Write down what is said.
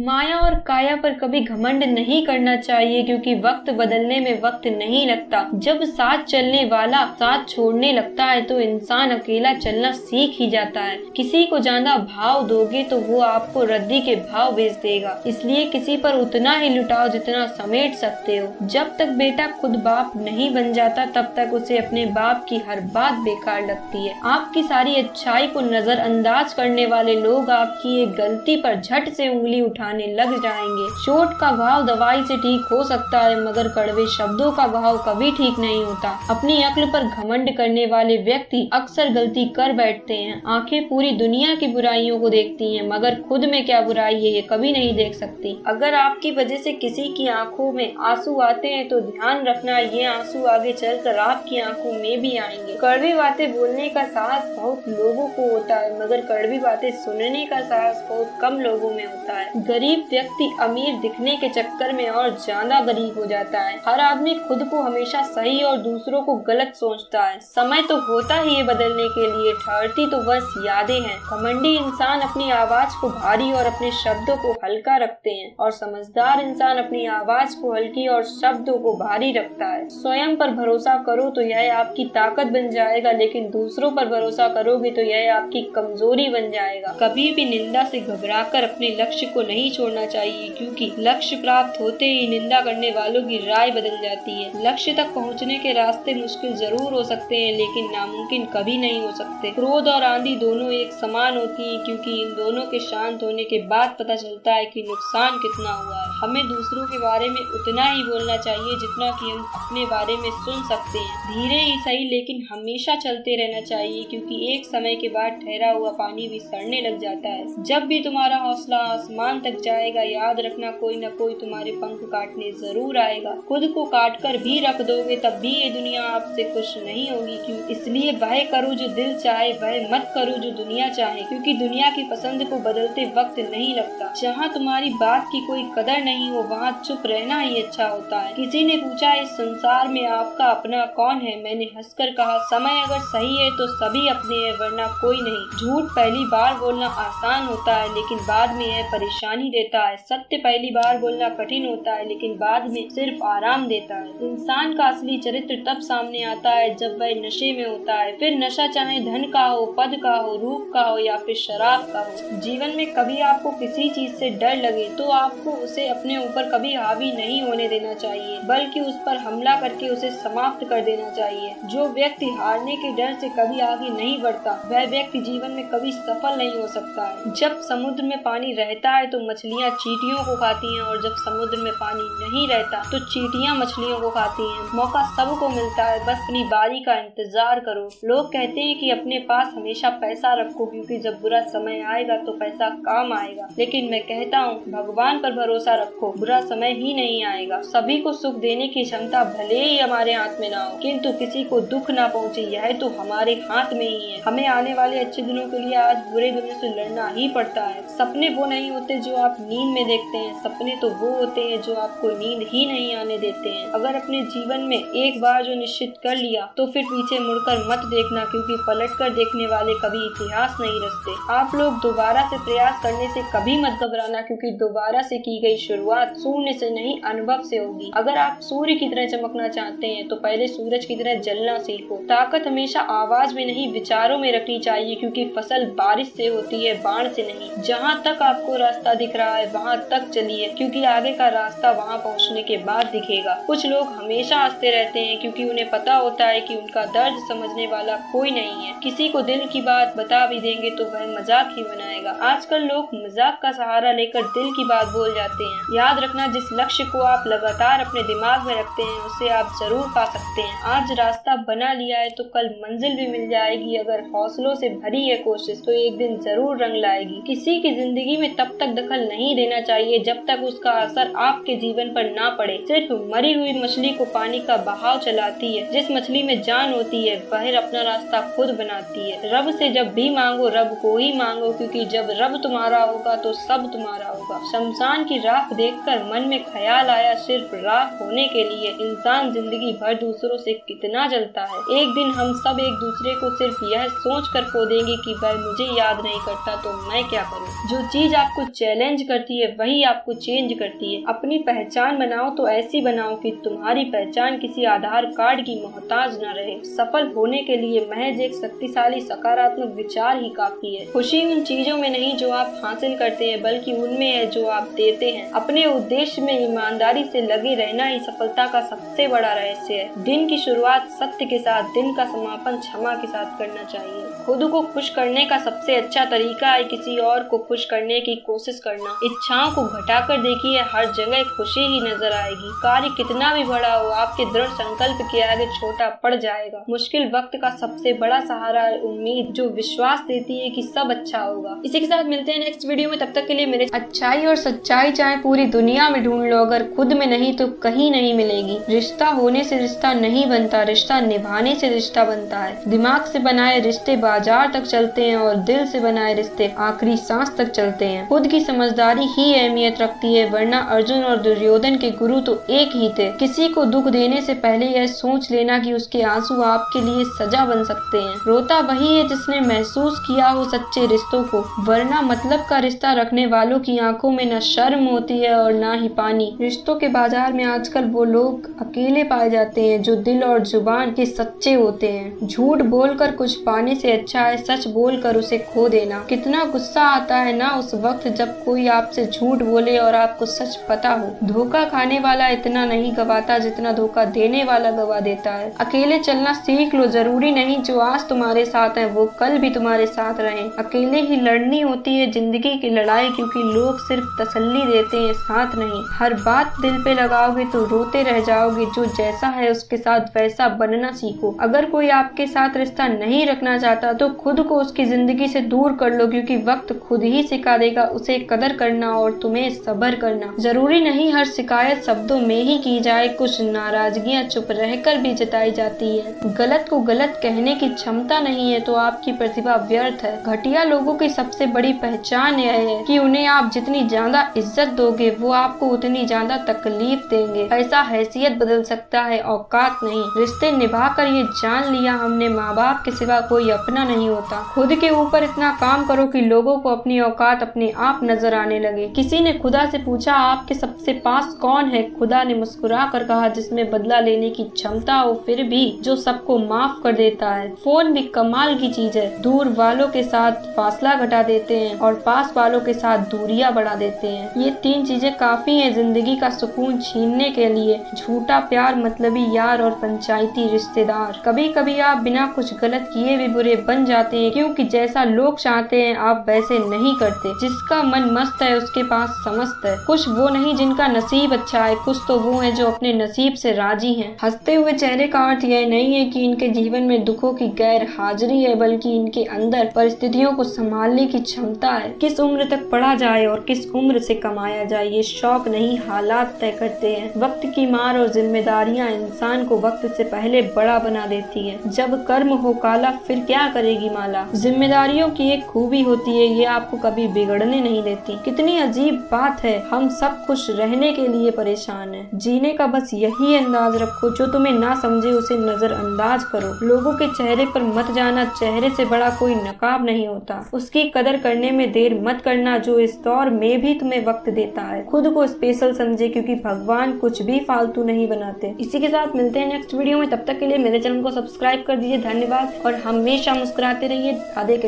माया और काया पर कभी घमंड नहीं करना चाहिए, क्योंकि वक्त बदलने में वक्त नहीं लगता। जब साथ चलने वाला साथ छोड़ने लगता है तो इंसान अकेला चलना सीख ही जाता है। किसी को ज्यादा भाव दोगे तो वो आपको रद्दी के भाव बेच देगा, इसलिए किसी पर उतना ही लुटाओ जितना समेट सकते हो। जब तक बेटा खुद बाप नहीं बन जाता तब तक उसे अपने बाप की हर बात बेकार लगती है। आपकी सारी अच्छाई को नजरअंदाज करने वाले लोग आपकी एक गलती पर झट से उंगली उठाने लग जाएंगे। चोट का घाव दवाई से ठीक हो सकता है, मगर कड़वे शब्दों का घाव कभी ठीक नहीं होता। अपनी अक्ल पर घमंड करने वाले व्यक्ति अक्सर गलती कर बैठते हैं। आंखें पूरी दुनिया की बुराइयों को देखती हैं, मगर खुद में क्या बुराई है ये कभी नहीं देख सकती। अगर आपकी वजह से किसी की आंखों में आंसू आते हैं तो ध्यान रखना, ये आंसू आगे चलकर आपकी आंखों में भी आएंगे। कड़वी बातें बोलने का साहस बहुत लोगों को होता है, मगर कड़वी बातें सुनने का साहस बहुत कम लोगों में होता है। गरीब व्यक्ति अमीर दिखने के चक्कर में और ज्यादा गरीब हो जाता है। हर आदमी खुद को हमेशा सही और दूसरों को गलत सोचता है। समय तो होता ही है बदलने के लिए, ठहरती तो बस यादें हैं। घमंडी इंसान अपनी आवाज को भारी और अपने शब्दों को हल्का रखते हैं, और समझदार इंसान अपनी आवाज को हल्की और शब्दों को भारी रखता है। स्वयं पर भरोसा करो तो यह आपकी ताकत बन जाएगा, लेकिन दूसरों पर भरोसा करोगे तो यह आपकी कमजोरी बन जाएगा। कभी भी निंदा से घबराकर अपने लक्ष्य को नहीं छोड़ना चाहिए, क्योंकि लक्ष्य प्राप्त होते ही निंदा करने वालों की राय बदल जाती है। लक्ष्य तक पहुंचने के रास्ते मुश्किल जरूर हो सकते हैं, लेकिन नामुमकिन कभी नहीं हो सकते। क्रोध और आंधी दोनों एक समान होती हैं, क्योंकि इन दोनों के शांत होने के बाद पता चलता है कि नुकसान कितना हुआ है। हमें दूसरों के बारे में उतना ही बोलना चाहिए जितना कि हम अपने बारे में सुन सकते हैं। धीरे ही सही, लेकिन हमेशा चलते रहना चाहिए, क्योंकि एक समय के बाद ठहरा हुआ पानी भी सड़ने लग जाता है। जब भी तुम्हारा हौसला आसमान तक जाएगा, याद रखना कोई न कोई तुम्हारे पंख काटने जरूर आएगा। खुद को काट कर भी रख दोगे तब भी ये दुनिया आपसे खुश नहीं होगी। क्यों? इसलिए वह करो जो दिल चाहे, वह मत करो जो दुनिया चाहे, क्योंकि दुनिया की पसंद को बदलते वक्त नहीं लगता। जहाँ तुम्हारी बात की कोई कदर नहीं हो वहाँ चुप रहना ही अच्छा होता है। किसी ने पूछा, इस संसार में आपका अपना कौन है? मैंने हंसकर कहा, समय अगर सही है तो सभी अपने हैं, वरना कोई नहीं। झूठ पहली बार बोलना आसान होता है, लेकिन बाद में यह परेशानी देता है। सत्य पहली बार बोलना कठिन होता है, लेकिन बाद में सिर्फ आराम देता है। इंसान का असली चरित्र तब सामने आता है जब वह नशे में होता है। फिर नशा चाहे धन का हो, पद का हो, रूप का हो या फिर शराब का हो। जीवन में कभी आपको किसी चीज से डर लगे तो आपको उसे अपने ऊपर कभी हावी नहीं होने देना चाहिए, बल्कि उस पर हमला करके उसे समाप्त कर देना चाहिए। जो व्यक्ति हारने के डर से कभी आगे नहीं बढ़ता, वह व्यक्ति जीवन में कभी सफल नहीं हो सकता है। जब समुद्र में पानी रहता है तो मछलियाँ चींटियों को खाती हैं, और जब समुद्र में पानी नहीं रहता तो चींटियाँ मछलियों को खाती हैं। मौका सबको मिलता है, बस अपनी बारी का इंतजार करो। लोग कहते हैं कि अपने पास हमेशा पैसा रखो, क्योंकि जब बुरा समय आएगा तो पैसा काम आएगा। लेकिन मैं कहता हूँ, भगवान पर भरोसा रखो, बुरा समय ही नहीं आएगा। सभी को सुख देने की क्षमता भले ही हमारे हाथ में ना हो, किंतु किसी को दुख ना पहुँचे यह तो हमारे हाथ में ही है। हमें आने वाले अच्छे दिनों के लिए आज बुरे दिनों से लड़ना ही पड़ता है। सपने वो नहीं होते जो आप नींद में देखते हैं, सपने तो वो होते हैं जो आपको नींद ही नहीं आने देते हैं। अगर अपने जीवन में एक बार जो निश्चित कर लिया तो फिर पीछे मुड़कर मत देखना, क्योंकि पलटकर देखने वाले कभी इतिहास नहीं रचते। आप लोग दोबारा से प्रयास करने से कभी मत घबराना, क्योंकि दोबारा से की गई शुरुआत शून्य से नहीं अनुभव से होगी। अगर आप सूर्य की तरह चमकना चाहते हैं तो पहले सूरज की तरह जलना सीखो। ताकत हमेशा आवाज में नहीं विचारों में रखनी चाहिए, क्योंकि फसल बारिश से होती है, बाण से नहीं। जहाँ तक आपको रास्ता दिख रहा है वहाँ तक चलिए, क्योंकि आगे का रास्ता वहाँ पहुँचने के बाद दिखेगा। कुछ लोग हमेशा हंसते रहते हैं, क्योंकि उन्हें पता होता है कि उनका दर्द समझने वाला कोई नहीं है। किसी को दिल की बात बता भी देंगे तो वह मजाक ही बनाएगा। आजकल लोग मजाक का सहारा लेकर दिल की बात बोल जाते हैं। याद रखना, जिस लक्ष्य को आप लगातार अपने दिमाग में रखते हैं उसे आप जरूर पा सकते हैं। आज रास्ता बना लिया है तो कल मंजिल भी मिल जाएगी। अगर हौसलों से भरी है कोशिश तो एक दिन जरूर रंग लाएगी। किसी की जिंदगी में तब तक दखल नहीं देना चाहिए जब तक उसका असर आपके जीवन पर ना पड़े। सिर्फ मरी हुई मछली को पानी का बहाव चलाती है। जिस मछली में जान होती है वह अपना रास्ता खुद बनाती है। रब से जब भी मांगो रब को ही मांगो, क्योंकि जब रब तुम्हारा होगा तो सब तुम्हारा होगा। शमशान की राख देखकर मन में ख्याल आया, सिर्फ राख होने के लिए इंसान जिंदगी भर दूसरों से कितना जलता है। एक दिन हम सब एक दूसरे को सिर्फ यह सोच कर खो देंगे कि वह मुझे याद नहीं करता तो मैं क्या करूँ। जो चीज आपको चैलेंज चैलेंज करती है वही आपको चेंज करती है। अपनी पहचान बनाओ तो ऐसी बनाओ कि तुम्हारी पहचान किसी आधार कार्ड की मोहताज न रहे। सफल होने के लिए महज एक शक्तिशाली सकारात्मक विचार ही काफी है। खुशी उन चीजों में नहीं जो आप हासिल करते हैं, बल्कि उनमें है जो आप देते हैं। अपने उद्देश्य में ईमानदारी से लगे रहना ही सफलता का सबसे बड़ा रहस्य है। दिन की शुरुआत सत्य के साथ, दिन का समापन क्षमा के साथ करना चाहिए। खुद को खुश करने का सबसे अच्छा तरीका है किसी और को खुश करने की कोशिश करना। इच्छाओं को घटाकर देखिए, हर जगह खुशी ही नजर आएगी। कार्य कितना भी बड़ा हो, आपके दृढ़ संकल्प के आगे छोटा पड़ जाएगा। मुश्किल वक्त का सबसे बड़ा सहारा है उम्मीद, जो विश्वास देती है कि सब अच्छा होगा। इसी के साथ मिलते हैं नेक्स्ट वीडियो में। तब तक के लिए मेरे अच्छाई और सच्चाई चाहे पूरी दुनिया में ढूंढ लो, अगर खुद में नहीं तो कहीं नहीं मिलेगी। रिश्ता होने से रिश्ता नहीं बनता, रिश्ता निभाने से रिश्ता बनता है। दिमाग से बनाए रिश्ते बाजार तक चलते हैं और दिल से बनाए रिश्ते आखिरी सांस तक चलते हैं। खुद की समझदारी ही अहमियत रखती है, वरना अर्जुन और दुर्योधन के गुरु तो एक ही थे। किसी को दुख देने से पहले यह सोच लेना कि उसके आंसू आपके लिए सजा बन सकते हैं। रोता वही है जिसने महसूस किया हो सच्चे रिश्तों को, वरना मतलब का रिश्ता रखने वालों की आंखों में न शर्म होती है और न ही पानी। रिश्तों के बाजार में आजकल वो लोग अकेले पाए जाते हैं जो दिल और जुबान के सच्चे होते हैं। झूठ बोलकर कुछ पाने से अच्छा है सच बोलकर उसे खो देना। कितना गुस्सा आता है ना उस वक्त जब कोई आपसे झूठ बोले और आपको सच पता हो। धोखा खाने वाला इतना नहीं गवाता जितना धोखा देने वाला गवा देता है। अकेले चलना सीख लो, जरूरी नहीं जो आज तुम्हारे साथ है वो कल भी तुम्हारे साथ रहे। अकेले ही लड़नी होती है जिंदगी की लड़ाई, क्योंकि लोग सिर्फ तसल्ली देते हैं, साथ नहीं। हर बात दिल पे लगाओगे तो रोते रह जाओगे। जो जैसा है उसके साथ वैसा बनना सीखो। अगर कोई आपके साथ रिश्ता नहीं रखना चाहता तो खुद को उसकी जिंदगी से दूर कर लो, क्योंकि वक्त खुद ही सिखा देगा उसे कदर करना और तुम्हें सब्र करना। जरूरी नहीं हर शिकायत शब्दों में ही की जाए, कुछ नाराजगियां चुप रहकर भी जताई जाती है। गलत को गलत कहने की क्षमता नहीं है तो आपकी प्रतिभा व्यर्थ है। घटिया लोगों की सबसे बड़ी पहचान यह है कि उन्हें आप जितनी ज्यादा इज्जत दोगे वो आपको उतनी ज्यादा तकलीफ देंगे। ऐसा हैसियत बदल सकता है, औकात नहीं। रिश्ते निभाकर ये जान लिया हमने, माँ बाप के सिवा कोई अपना नहीं होता। खुद के ऊपर इतना काम करो कि लोगों को अपनी औकात अपने आप नजर आने लगे। किसी ने खुदा से पूछा आपके सबसे पास कौन है? खुदा ने मुस्कुरा कर कहा जिसमें बदला लेने की क्षमता हो फिर भी जो सबको माफ कर देता है। फोन भी कमाल की चीज है, दूर वालों के साथ फासला घटा देते हैं और पास वालों के साथ दूरियां बढ़ा देते हैं। ये तीन चीजें काफी हैं जिंदगी का सुकून छीनने के लिए। झूठा प्यार, मतलबी यार और पंचायती रिश्तेदार। कभी कभी आप बिना कुछ गलत किए भी बुरे बन जाते हैं, क्योंकि जैसा लोग चाहते हैं आप वैसे नहीं करते। जिसका मन मस्त है उसके पास समस्त है। कुछ वो नहीं जिनका नसीब अच्छा है, कुछ तो वो है जो अपने नसीब से राजी हैं। हंसते हुए चेहरे का अर्थ यह नहीं है कि इनके जीवन में दुखों की गैर हाजिरी है, बल्कि इनके अंदर परिस्थितियों को संभालने की क्षमता है। किस उम्र तक पढ़ा जाए और किस उम्र से कमाया जाए ये शौक नहीं हालात तय करते हैं। वक्त की मार और जिम्मेदारियां इंसान को वक्त से पहले बड़ा बना देती है। जब कर्म हो काला फिर क्या करेगी माला। जिम्मेदारियों की एक खूबी होती है, ये आपको कभी बिगड़ने नहीं देती। कितनी अजीब बात है, हम सब खुश रहने के लिए परेशान हैं। जीने का बस यही अंदाज रखो, जो तुम्हें ना समझे उसे नजरअंदाज करो। लोगों के चेहरे पर मत जाना, चेहरे से बड़ा कोई नकाब नहीं होता। उसकी कदर करने में देर मत करना जो इस दौर में भी तुम्हें वक्त देता है। खुद को स्पेशल समझे, क्योंकि भगवान कुछ भी फालतू नहीं बनाते। इसी के साथ मिलते हैं नेक्स्ट वीडियो में। तब तक के लिए मेरे चैनल को सब्सक्राइब कर दीजिए। धन्यवाद और हमेशा मुस्कुराते रहिए। राधे कृष्ण।